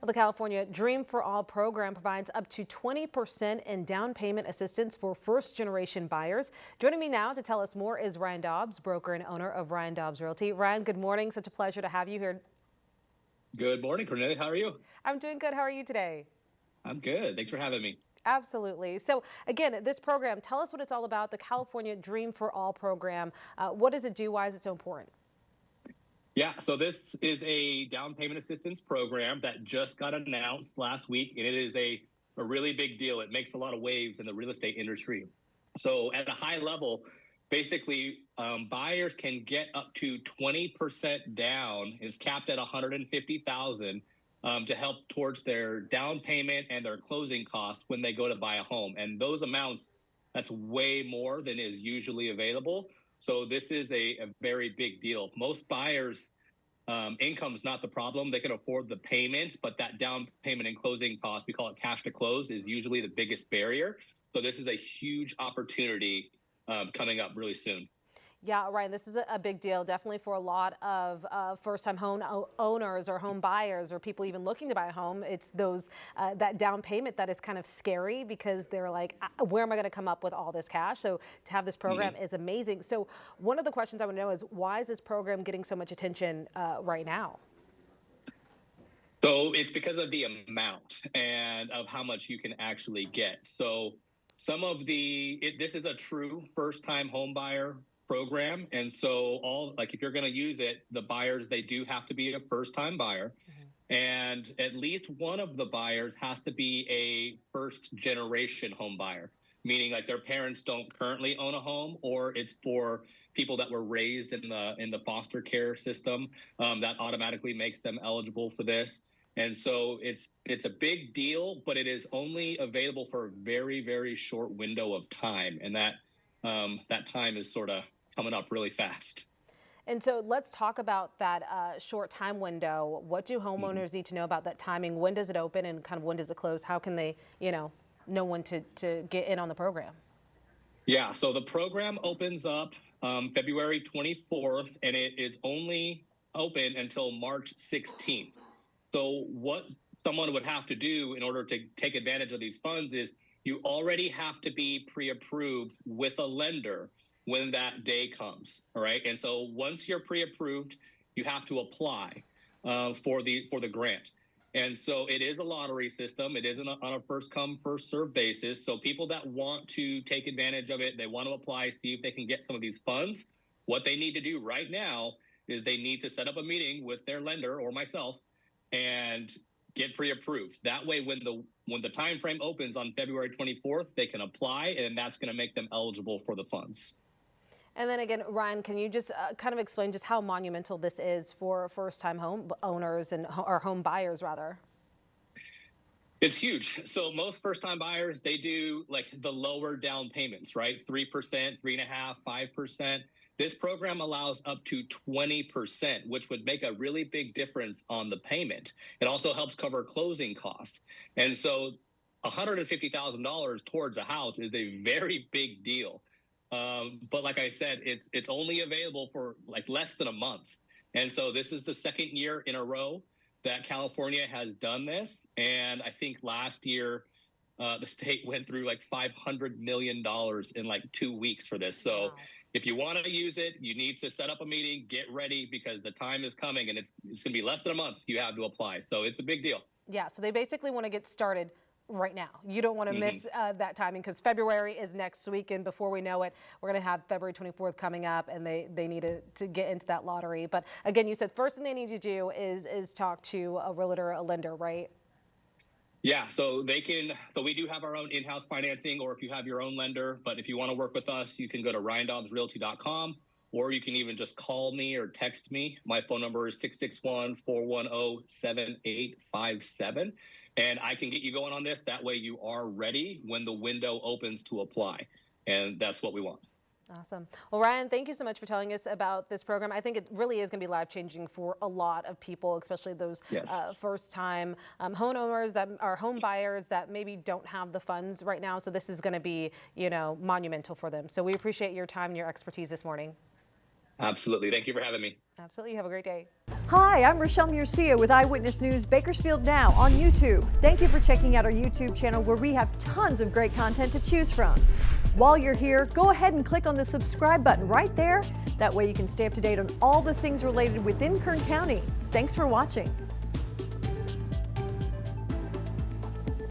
Well, the California Dream for All program provides up to 20% in down payment assistance for first-generation buyers. Joining me now to tell us more is Ryan Dobbs, broker and owner of Ryan Dobbs Realty. Ryan, good morning. Such a pleasure to have you here. Good morning, Cornelia. How are you? I'm doing good. How are you today? I'm good. Thanks for having me. Absolutely. So again, this program, tell us what it's all about, the California Dream for All program. What does it do? Why is it so important? Yeah, so this is a down payment assistance program that just got announced last week, and it is a really big deal. It makes a lot of waves in the real estate industry. So at a high level, basically, buyers can get up to 20% down. It's capped at $150,000 to help towards their down payment and their closing costs when they go to buy a home. And those amounts, that's way more than is usually available. So this is a very big deal. Most buyers, income's not the problem. They can afford the payment, but that down payment and closing cost, we call it cash to close, is usually the biggest barrier. So this is a huge opportunity coming up really soon. Yeah, Ryan, this is a big deal, definitely for a lot of first-time home owners or home buyers or people even looking to buy a home. It's those that down payment that is kind of scary because they're like, where am I going to come up with all this cash? So to have this program is amazing. So one of the questions I want to know is, why is this program getting so much attention right now? So it's because of the amount and of how much you can actually get. So some of this is a true first-time home buyer program. And so if you're going to use it, the buyers, they do have to be a first-time buyer. And at least one of the buyers has to be a first-generation home buyer, meaning like their parents don't currently own a home, or it's for people that were raised in the foster care system. That automatically makes them eligible for this. And so it's a big deal, but it is only available for a very, very short window of time. And that time is sort of coming up really fast. And so let's talk about that short time window. What do homeowners need to know about that timing? When does it open and kind of when does it close? How can they, know when to get in on the program? Yeah, so the program opens up February 24th, and it is only open until March 16th. So what someone would have to do in order to take advantage of these funds is you already have to be pre-approved with a lender when that day comes. All right. And so once you're pre-approved, you have to apply for the grant. And so it is a lottery system. It isn't on a first come, first served basis. So people that want to take advantage of it, they want to apply, see if they can get some of these funds. What they need to do right now is they need to set up a meeting with their lender or myself and get pre-approved. That way, when the time frame opens on February 24th, they can apply, and that's going to make them eligible for the funds. And then again, Ryan, can you just kind of explain just how monumental this is for first-time home owners or home buyers, rather? It's huge. So most first-time buyers, they do like the lower down payments, right? 3%, 3.5%, 5%. This program allows up to 20%, which would make a really big difference on the payment. It also helps cover closing costs. And so $150,000 towards a house is a very big deal. But like I said, it's only available for like less than a month. And so this is the second year in a row that California has done this. And I think last year, the state went through like $500 million in like 2 weeks for this. So if you want to use it, you need to set up a meeting, get ready, because the time is coming and it's going to be less than a month you have to apply. So it's a big deal. Yeah, so they basically want to get started right now. You don't want to miss that timing, because February is next week, and before we know it, we're going to have February 24th coming up, and they need to get into that lottery. But again, you said first thing they need to do is talk to a realtor, a lender, right? Yeah, so we do have our own in-house financing, or if you have your own lender, but if you want to work with us, you can go to ryandobbsrealty.com, or you can even just call me or text me. My phone number is 661-410-7857, and I can get you going on this. That way you are ready when the window opens to apply, and that's what we want. Awesome. Well, Ryan, thank you so much for telling us about this program. I think it really is going to be life-changing for a lot of people, especially those first-time homeowners that are home buyers that maybe don't have the funds right now. So this is going to be, monumental for them. So we appreciate your time and your expertise this morning. Absolutely. Thank you for having me. Absolutely. Have a great day. Hi, I'm Rochelle Murcia with Eyewitness News Bakersfield Now on YouTube. Thank you for checking out our YouTube channel where we have tons of great content to choose from. While you're here, go ahead and click on the subscribe button right there. That way you can stay up to date on all the things related within Kern County. Thanks for watching.